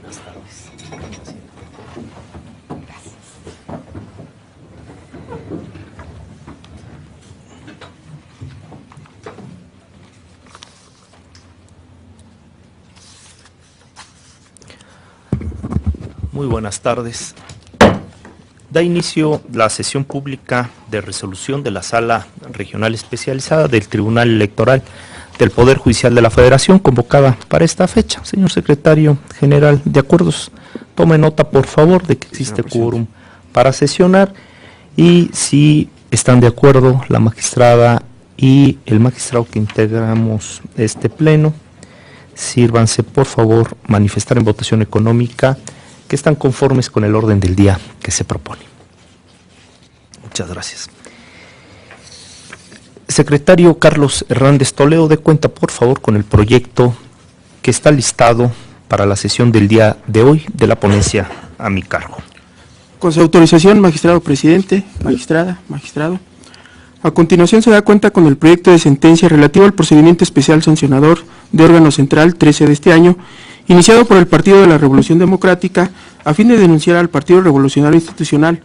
Buenas tardes. Muy buenas tardes. Da inicio la sesión pública de resolución de la Sala Regional Especializada del Tribunal Electoral del Poder Judicial de la Federación, convocada para esta fecha. Señor Secretario General de Acuerdos, tome nota, por favor, de que existe quórum para sesionar, y si están de acuerdo la magistrada y el magistrado que integramos este pleno, sírvanse, por favor, manifestar en votación económica que están conformes con el orden del día que se propone. Muchas gracias. Secretario Carlos Hernández Toledo, dé cuenta, por favor, con el proyecto que está listado para la sesión del día de hoy de la ponencia a mi cargo. Con su autorización, magistrado presidente, magistrada, magistrado. A continuación se da cuenta con el proyecto de sentencia relativo al procedimiento especial sancionador de órgano central 13 de este año, iniciado por el Partido de la Revolución Democrática, a fin de denunciar al Partido Revolucionario Institucional,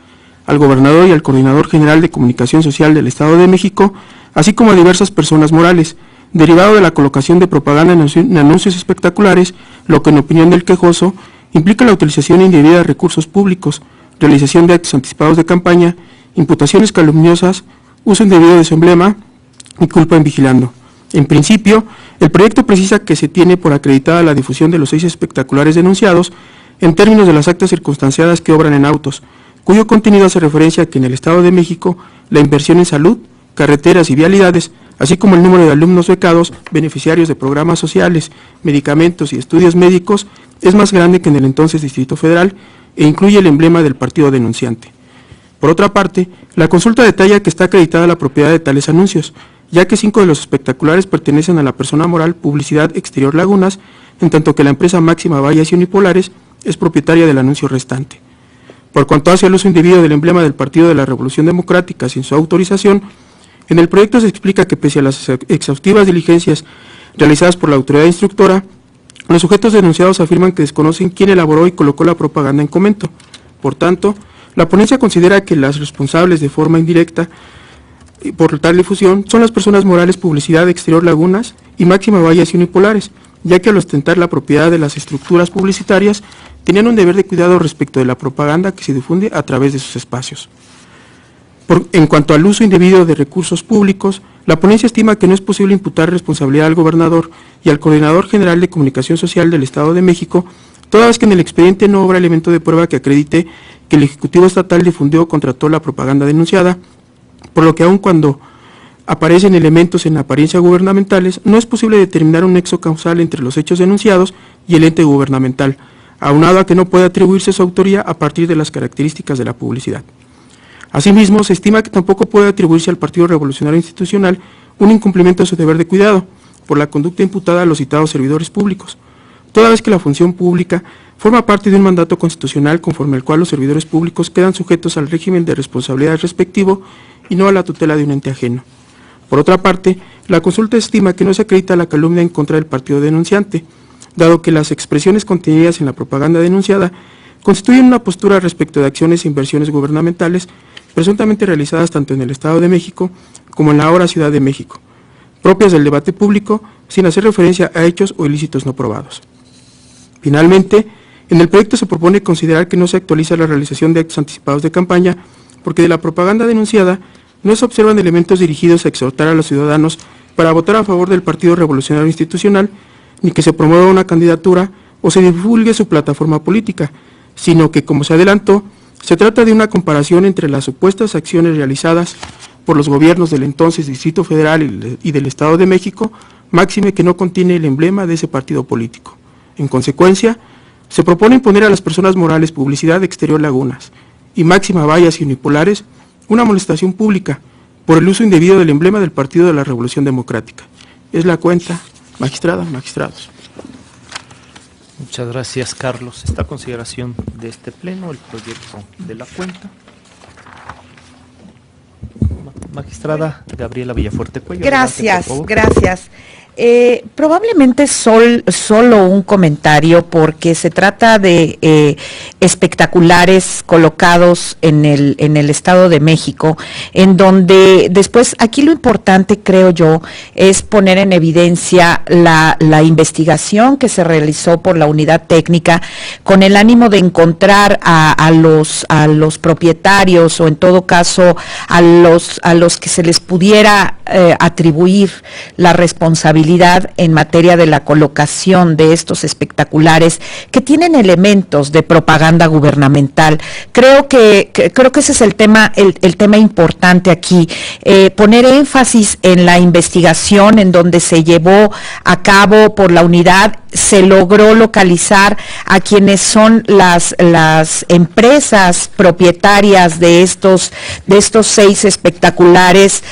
al gobernador y al coordinador general de comunicación social del Estado de México, así como a diversas personas morales, derivado de la colocación de propaganda en anuncios espectaculares, lo que en opinión del quejoso implica la utilización indebida de recursos públicos, realización de actos anticipados de campaña, imputaciones calumniosas, uso indebido de su emblema y culpa en vigilando. En principio, el proyecto precisa que se tiene por acreditada la difusión de los 6 espectaculares denunciados en términos de las actas circunstanciadas que obran en autos, cuyo contenido hace referencia a que en el Estado de México la inversión en salud, carreteras y vialidades, así como el número de alumnos becados, beneficiarios de programas sociales, medicamentos y estudios médicos, es más grande que en el entonces Distrito Federal e incluye el emblema del partido denunciante. Por otra parte, la consulta detalla que está acreditada la propiedad de tales anuncios, ya que 5 de los espectaculares pertenecen a la persona moral Publicidad Exterior Lagunas, en tanto que la empresa Máxima Vallas y Unipolares es propietaria del anuncio restante. Por cuanto hace el uso indebido del emblema del Partido de la Revolución Democrática sin su autorización, en el proyecto se explica que pese a las exhaustivas diligencias realizadas por la autoridad instructora, los sujetos denunciados afirman que desconocen quién elaboró y colocó la propaganda en comento. Por tanto, la ponencia considera que las responsables de forma indirecta por tal difusión son las personas morales Publicidad Exterior Lagunas y Máxima Vallas y Unipolares, ya que al ostentar la propiedad de las estructuras publicitarias tenían un deber de cuidado respecto de la propaganda que se difunde a través de sus espacios. En cuanto al uso indebido de recursos públicos, la ponencia estima que no es posible imputar responsabilidad al gobernador y al coordinador general de comunicación social del Estado de México, toda vez que en el expediente no obra elemento de prueba que acredite que el Ejecutivo Estatal difundió o contrató la propaganda denunciada, por lo que aun cuando aparecen elementos en apariencia gubernamentales, no es posible determinar un nexo causal entre los hechos denunciados y el ente gubernamental, aunado a que no puede atribuirse su autoría a partir de las características de la publicidad. Asimismo, se estima que tampoco puede atribuirse al Partido Revolucionario Institucional un incumplimiento de su deber de cuidado por la conducta imputada a los citados servidores públicos, toda vez que la función pública forma parte de un mandato constitucional conforme al cual los servidores públicos quedan sujetos al régimen de responsabilidad respectivo y no a la tutela de un ente ajeno. Por otra parte, la consulta estima que no se acredita la calumnia en contra del partido denunciante, dado que las expresiones contenidas en la propaganda denunciada constituyen una postura respecto de acciones e inversiones gubernamentales presuntamente realizadas tanto en el Estado de México como en la ahora Ciudad de México, propias del debate público sin hacer referencia a hechos o ilícitos no probados. Finalmente, en el proyecto se propone considerar que no se actualiza la realización de actos anticipados de campaña porque de la propaganda denunciada no se observan elementos dirigidos a exhortar a los ciudadanos para votar a favor del Partido Revolucionario Institucional, ni que se promueva una candidatura o se divulgue su plataforma política, sino que, como se adelantó, se trata de una comparación entre las supuestas acciones realizadas por los gobiernos del entonces Distrito Federal y del Estado de México, máxime que no contiene el emblema de ese partido político. En consecuencia, se propone imponer a las personas morales Publicidad Exterior Lagunas y Máxima Vallas y Unipolares una amonestación pública por el uso indebido del emblema del Partido de la Revolución Democrática. Es la cuenta, magistrada, magistrados. Muchas gracias, Carlos. Está a consideración de este pleno el proyecto de la cuenta. Magistrada Gabriela Villafuerte Cuello. Gracias, adelante, gracias. Probablemente solo un comentario, porque se trata de espectaculares colocados en el Estado de México, en donde después, aquí lo importante, creo yo, es poner en evidencia la investigación que se realizó por la unidad técnica con el ánimo de encontrar a los propietarios, o en todo caso a los que se les pudiera atribuir la responsabilidad en materia de la colocación de estos espectaculares que tienen elementos de propaganda gubernamental. Creo que ese es el tema importante aquí, poner énfasis en la investigación en donde se llevó a cabo por la unidad. Se logró localizar a quienes son las empresas propietarias de estos 6 espectaculares,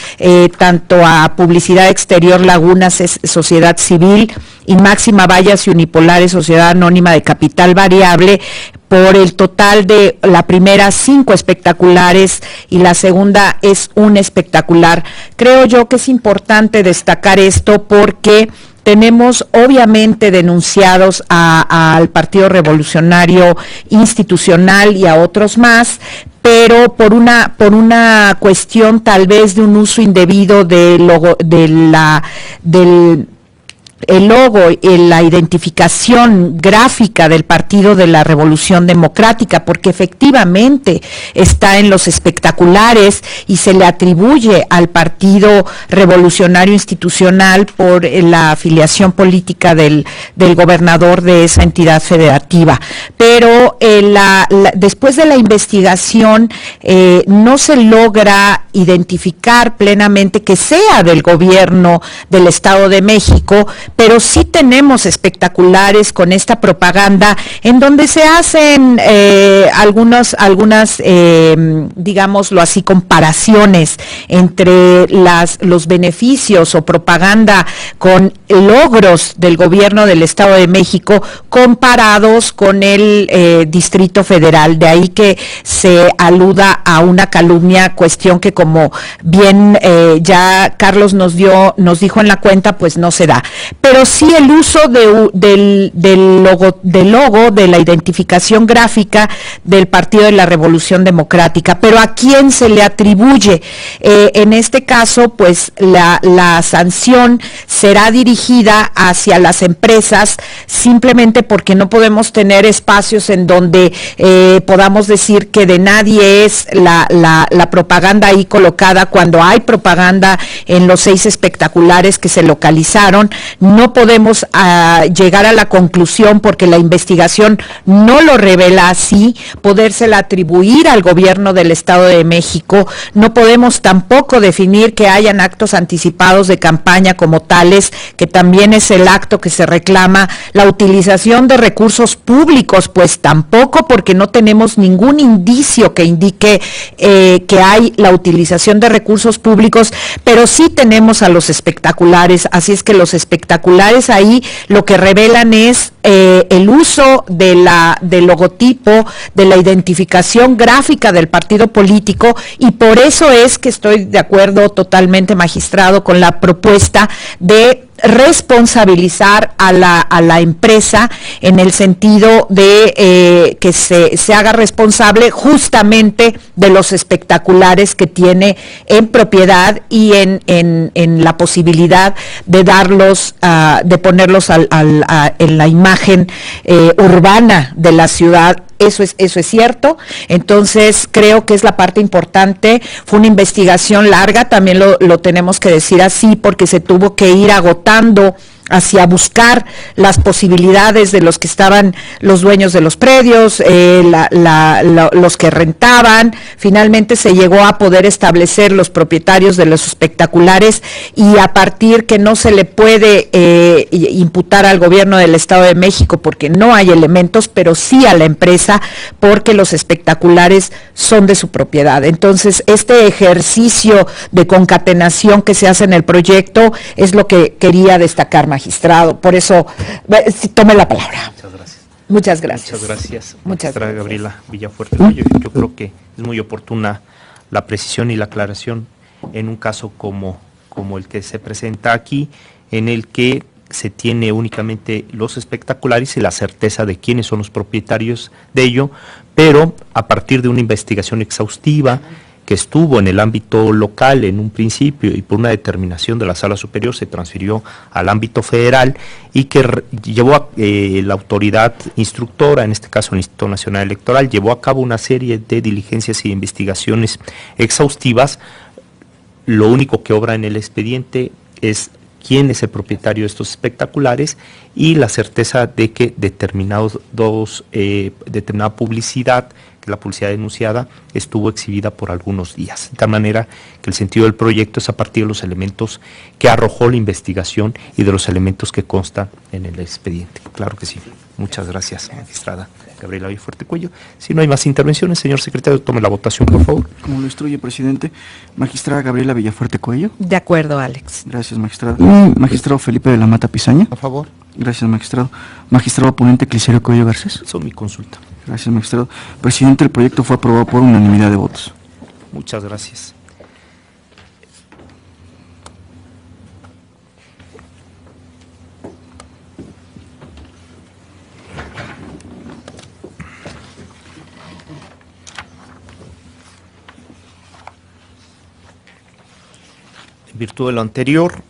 tanto a Publicidad Exterior Lagunas, Sociedad Civil, y Máxima Vallas y Unipolares, Sociedad Anónima de Capital Variable, por el total de la primera 5 espectaculares y la segunda es un espectacular. Creo yo que es importante destacar esto porque tenemos obviamente denunciados al Partido Revolucionario Institucional y a otros más, pero por una cuestión tal vez de un uso indebido del logo y la identificación gráfica del Partido de la Revolución Democrática, porque efectivamente está en los espectaculares y se le atribuye al Partido Revolucionario Institucional por la afiliación política del gobernador de esa entidad federativa. Pero después de la investigación no se logra identificar plenamente que sea del gobierno del Estado de México, pero sí tenemos espectaculares con esta propaganda en donde se hacen algunas digámoslo así, comparaciones entre los beneficios o propaganda con logros del gobierno del Estado de México comparados con el Distrito Federal. De ahí que se aluda a una calumnia, cuestión que, como bien ya Carlos nos dijo en la cuenta, pues no se da. Pero sí el uso del logo, de la identificación gráfica del Partido de la Revolución Democrática. Pero ¿a quién se le atribuye? En este caso, pues la sanción será dirigida hacia las empresas, simplemente porque no podemos tener espacios en donde podamos decir que de nadie es la propaganda ahí colocada, cuando hay propaganda en los 6 espectaculares que se localizaron. No podemos llegar a la conclusión, porque la investigación no lo revela así, podérsela atribuir al gobierno del Estado de México. No podemos tampoco definir que hayan actos anticipados de campaña como tales, que también es el acto que se reclama. La utilización de recursos públicos, pues tampoco, porque no tenemos ningún indicio que indique que hay la utilización de recursos públicos, pero sí tenemos a los espectaculares. Así es que los espectaculares ahí lo que revelan es el uso del logotipo, de la identificación gráfica del partido político, y por eso es que estoy de acuerdo totalmente, magistrado, con la propuesta de responsabilizar a la empresa, en el sentido de que se haga responsable justamente de los espectaculares que tiene en propiedad y en la posibilidad de darlos, de ponerlos en la imagen urbana de la ciudad. Eso es cierto. Entonces creo que es la parte importante. Fue una investigación larga, también lo tenemos que decir así, porque se tuvo que ir agotando hacia buscar las posibilidades de los que estaban, los dueños de los predios, los que rentaban. Finalmente se llegó a poder establecer los propietarios de los espectaculares, y a partir que no se le puede imputar al gobierno del Estado de México porque no hay elementos, pero sí a la empresa, porque los espectaculares son de su propiedad. Entonces, este ejercicio de concatenación que se hace en el proyecto es lo que quería destacar, magistrado. Por eso, tome la palabra. Muchas gracias. Muchas gracias. Muchas gracias, Muchas magistrada gracias. Gabriela Villafuerte. Yo creo que es muy oportuna la precisión y la aclaración en un caso como el que se presenta aquí, en el que se tiene únicamente los espectaculares y la certeza de quiénes son los propietarios de ello, pero a partir de una investigación exhaustiva que estuvo en el ámbito local en un principio y por una determinación de la Sala Superior se transfirió al ámbito federal y que llevó a la autoridad instructora, en este caso el Instituto Nacional Electoral, llevó a cabo una serie de diligencias y investigaciones exhaustivas. Lo único que obra en el expediente es quién es el propietario de estos espectaculares y la certeza de que determinada publicidad, que la publicidad denunciada, estuvo exhibida por algunos días. De tal manera que el sentido del proyecto es a partir de los elementos que arrojó la investigación y de los elementos que constan en el expediente. Claro que sí. Muchas gracias, magistrada Gabriela Villafuerte Cuello. Si no hay más intervenciones, señor secretario, tome la votación, por favor. Como lo instruye, presidente. Magistrada Gabriela Villafuerte Cuello. De acuerdo, Alex. Gracias, magistrado. Magistrado Felipe de la Mata Pizaña. A favor. Gracias, magistrado. Magistrado ponente Clicerio Cuello Garcés. Son mi consulta. Gracias, magistrado. Presidente, el proyecto fue aprobado por unanimidad de votos. Muchas gracias. En virtud de lo anterior,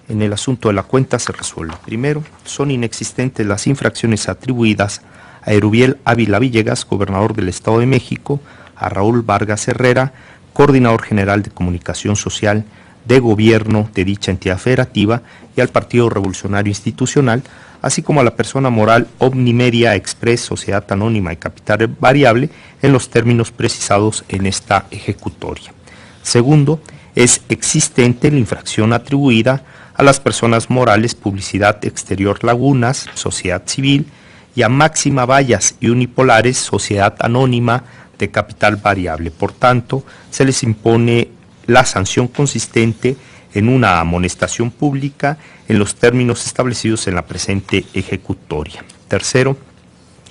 en el asunto de la cuenta se resuelve. Primero, son inexistentes las infracciones atribuidas a Erubiel Ávila Villegas, gobernador del Estado de México, a Raúl Vargas Herrera, coordinador general de comunicación social de gobierno de dicha entidad federativa, y al Partido Revolucionario Institucional, así como a la persona moral Omnimedia Express, sociedad anónima y capital variable, en los términos precisados en esta ejecutoria. Segundo, es existente la infracción atribuida a las personas morales Publicidad Exterior Lagunas, Sociedad Civil, y a Máxima Vallas y Unipolares, Sociedad Anónima de Capital Variable. Por tanto, se les impone la sanción consistente en una amonestación pública en los términos establecidos en la presente ejecutoria. Tercero,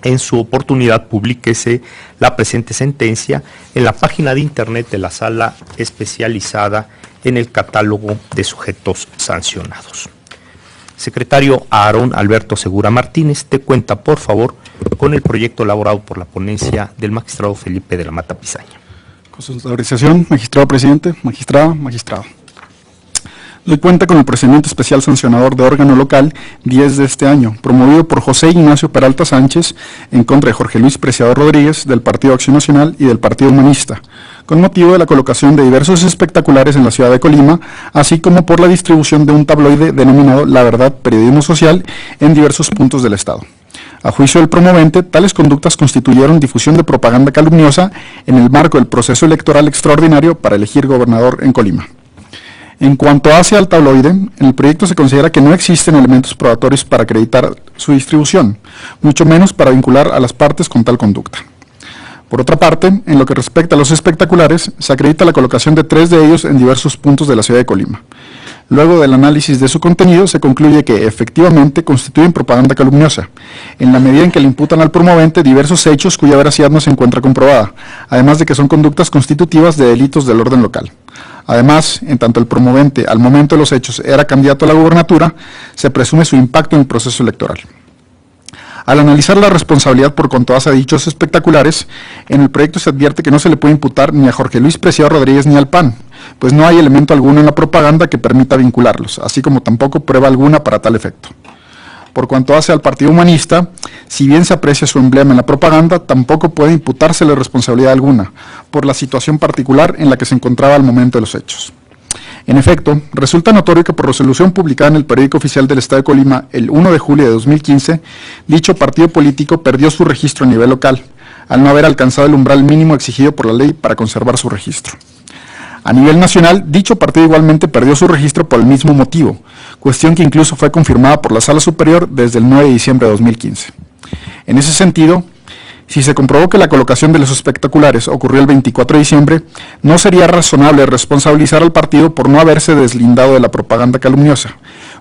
en su oportunidad publíquese la presente sentencia en la página de internet de la Sala Especializada en el catálogo de sujetos sancionados. Secretario Aarón Alberto Segura Martínez, te cuenta, por favor, con el proyecto elaborado por la ponencia del magistrado Felipe de la Mata Pizaña. Con su autorización, magistrado presidente, magistrado. Doy cuenta con el procedimiento especial sancionador de órgano local 10 de este año, promovido por José Ignacio Peralta Sánchez en contra de Jorge Luis Preciado Rodríguez del Partido Acción Nacional y del Partido Humanista, con motivo de la colocación de diversos espectaculares en la ciudad de Colima, así como por la distribución de un tabloide denominado La Verdad Periodismo Social en diversos puntos del Estado. A juicio del promovente, tales conductas constituyeron difusión de propaganda calumniosa en el marco del proceso electoral extraordinario para elegir gobernador en Colima. En cuanto hace al tabloide, en el proyecto se considera que no existen elementos probatorios para acreditar su distribución, mucho menos para vincular a las partes con tal conducta. Por otra parte, en lo que respecta a los espectaculares, se acredita la colocación de 3 de ellos en diversos puntos de la ciudad de Colima. Luego del análisis de su contenido, se concluye que efectivamente constituyen propaganda calumniosa, en la medida en que le imputan al promovente diversos hechos cuya veracidad no se encuentra comprobada, además de que son conductas constitutivas de delitos del orden local. Además, en tanto el promovente al momento de los hechos era candidato a la gubernatura, se presume su impacto en el proceso electoral. Al analizar la responsabilidad por cuanto hace a dichos espectaculares, en el proyecto se advierte que no se le puede imputar ni a Jorge Luis Preciado Rodríguez ni al PAN, pues no hay elemento alguno en la propaganda que permita vincularlos, así como tampoco prueba alguna para tal efecto. Por cuanto hace al Partido Humanista, si bien se aprecia su emblema en la propaganda, tampoco puede imputársele responsabilidad alguna, por la situación particular en la que se encontraba al momento de los hechos. En efecto, resulta notorio que por resolución publicada en el Periódico Oficial del Estado de Colima el 1 de julio de 2015, dicho partido político perdió su registro a nivel local, al no haber alcanzado el umbral mínimo exigido por la ley para conservar su registro. A nivel nacional, dicho partido igualmente perdió su registro por el mismo motivo, cuestión que incluso fue confirmada por la Sala Superior desde el 9 de diciembre de 2015. En ese sentido, si se comprobó que la colocación de los espectaculares ocurrió el 24 de diciembre, no sería razonable responsabilizar al partido por no haberse deslindado de la propaganda calumniosa,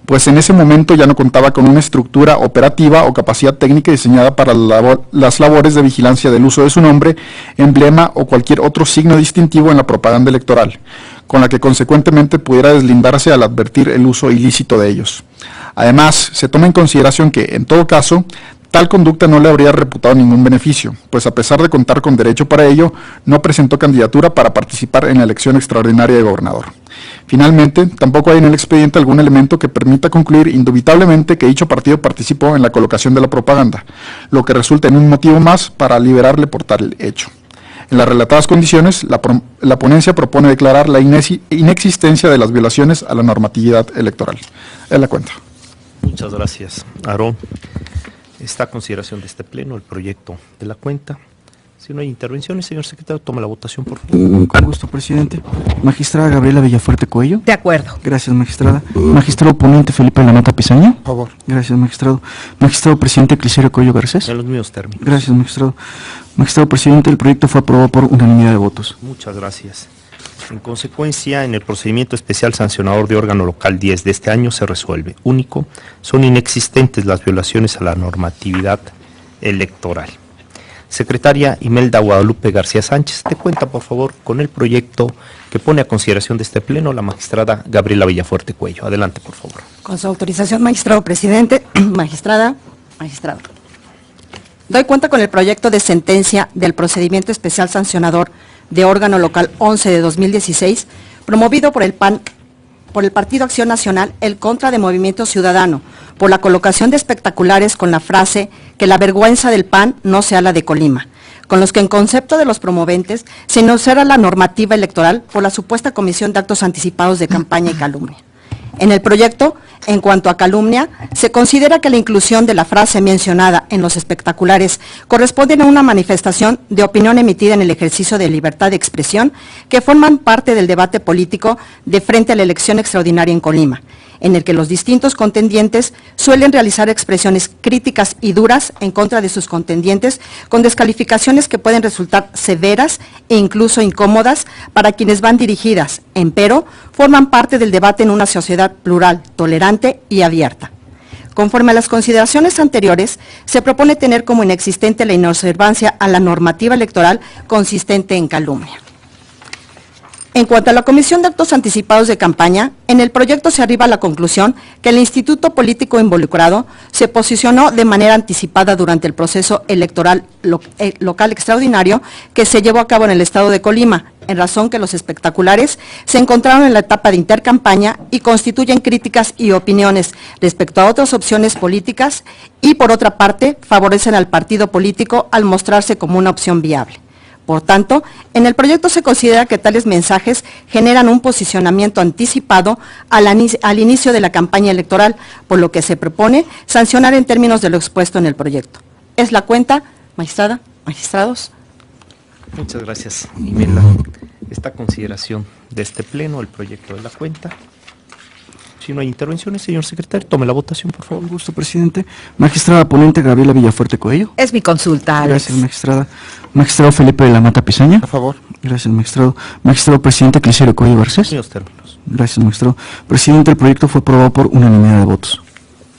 pues en ese momento ya no contaba con una estructura operativa o capacidad técnica diseñada para las labores de vigilancia del uso de su nombre, emblema o cualquier otro signo distintivo en la propaganda electoral, con la que consecuentemente pudiera deslindarse al advertir el uso ilícito de ellos. Además, se toma en consideración que, en todo caso, tal conducta no le habría reputado ningún beneficio, pues a pesar de contar con derecho para ello, no presentó candidatura para participar en la elección extraordinaria de gobernador. Finalmente, tampoco hay en el expediente algún elemento que permita concluir indubitablemente que dicho partido participó en la colocación de la propaganda, lo que resulta en un motivo más para liberarle por tal hecho. En las relatadas condiciones, la ponencia propone declarar la inexistencia de las violaciones a la normatividad electoral. Es la cuenta. Muchas gracias, Aarón. Está a consideración de este pleno el proyecto de la cuenta. Si no hay intervenciones, señor secretario, tome la votación, por favor. Con gusto, presidente. Magistrada Gabriela Villafuerte Cuello. De acuerdo. Gracias, magistrada. Magistrado ponente Felipe de la Mata Pisaña. Por favor. Gracias, magistrado. Magistrado presidente Clicerio Cuello Garcés. En los mismos términos. Gracias, magistrado. Magistrado presidente, el proyecto fue aprobado por unanimidad de votos. Muchas gracias. En consecuencia, en el procedimiento especial sancionador de órgano local 10 de este año se resuelve. Único, son inexistentes las violaciones a la normatividad electoral. Secretaria Imelda Guadalupe García Sánchez, te cuenta, por favor, con el proyecto que pone a consideración de este pleno la magistrada Gabriela Villafuerte Cuello. Adelante, por favor. Con su autorización, magistrado presidente, magistrado. Doy cuenta con el proyecto de sentencia del procedimiento especial sancionador de órgano local 11 de 2016, promovido por el PAN, por el Partido Acción Nacional, el contra de Movimiento Ciudadano, por la colocación de espectaculares con la frase que la vergüenza del PAN no sea la de Colima, con los que en concepto de los promoventes se enunciara la normativa electoral por la supuesta comisión de actos anticipados de campaña y calumnia. En el proyecto, en cuanto a calumnia, se considera que la inclusión de la frase mencionada en los espectaculares corresponde a una manifestación de opinión emitida en el ejercicio de libertad de expresión que forman parte del debate político de frente a la elección extraordinaria en Colima, en el que los distintos contendientes suelen realizar expresiones críticas y duras en contra de sus contendientes, con descalificaciones que pueden resultar severas e incluso incómodas para quienes van dirigidas, empero forman parte del debate en una sociedad plural, tolerante y abierta. Conforme a las consideraciones anteriores, se propone tener como inexistente la inobservancia a la normativa electoral consistente en calumnia. En cuanto a la Comisión de Actos Anticipados de Campaña, en el proyecto se arriba a la conclusión que el instituto político involucrado se posicionó de manera anticipada durante el proceso electoral local extraordinario que se llevó a cabo en el estado de Colima, en razón que los espectaculares se encontraron en la etapa de intercampaña y constituyen críticas y opiniones respecto a otras opciones políticas y, por otra parte, favorecen al partido político al mostrarse como una opción viable. Por tanto, en el proyecto se considera que tales mensajes generan un posicionamiento anticipado al inicio de la campaña electoral, por lo que se propone sancionar en términos de lo expuesto en el proyecto. Es la cuenta, magistrada, magistrados. Muchas gracias, Imelda. Esta consideración de este pleno, el proyecto de la cuenta. Si no hay intervenciones, señor secretario, tome la votación, por favor. Con gusto, presidente. Magistrada ponente Gabriela Villafuerte Cuello. Es mi consulta, Alex. Gracias, magistrada. Magistrado Felipe de la Mata Pisaña. A favor. Gracias, magistrado. Magistrado presidente Clicerio Cuello Garcés. En los términos. Gracias, magistrado. Presidente, el proyecto fue aprobado por unanimidad de votos.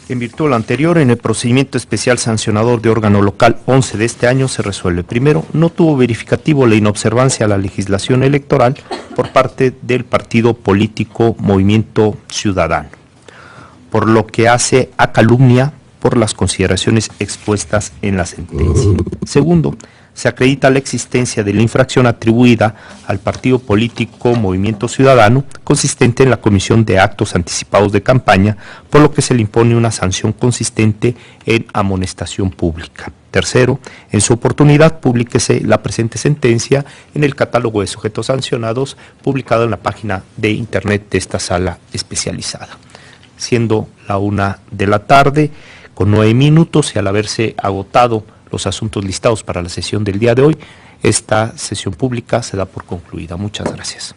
En virtud de lo anterior, en el procedimiento especial sancionador de órgano local 11 de este año se resuelve. Primero, no tuvo verificativo la inobservancia a la legislación electoral por parte del partido político Movimiento Ciudadano, por lo que hace a calumnia por las consideraciones expuestas en la sentencia. Segundo, se acredita la existencia de la infracción atribuida al partido político Movimiento Ciudadano, consistente en la comisión de actos anticipados de campaña, por lo que se le impone una sanción consistente en amonestación pública. Tercero, en su oportunidad, públiquese la presente sentencia en el catálogo de sujetos sancionados, publicado en la página de internet de esta sala especializada. Siendo la 1 de la tarde, con 9 minutos, y al haberse agotado los asuntos listados para la sesión del día de hoy, esta sesión pública se da por concluida. Muchas gracias.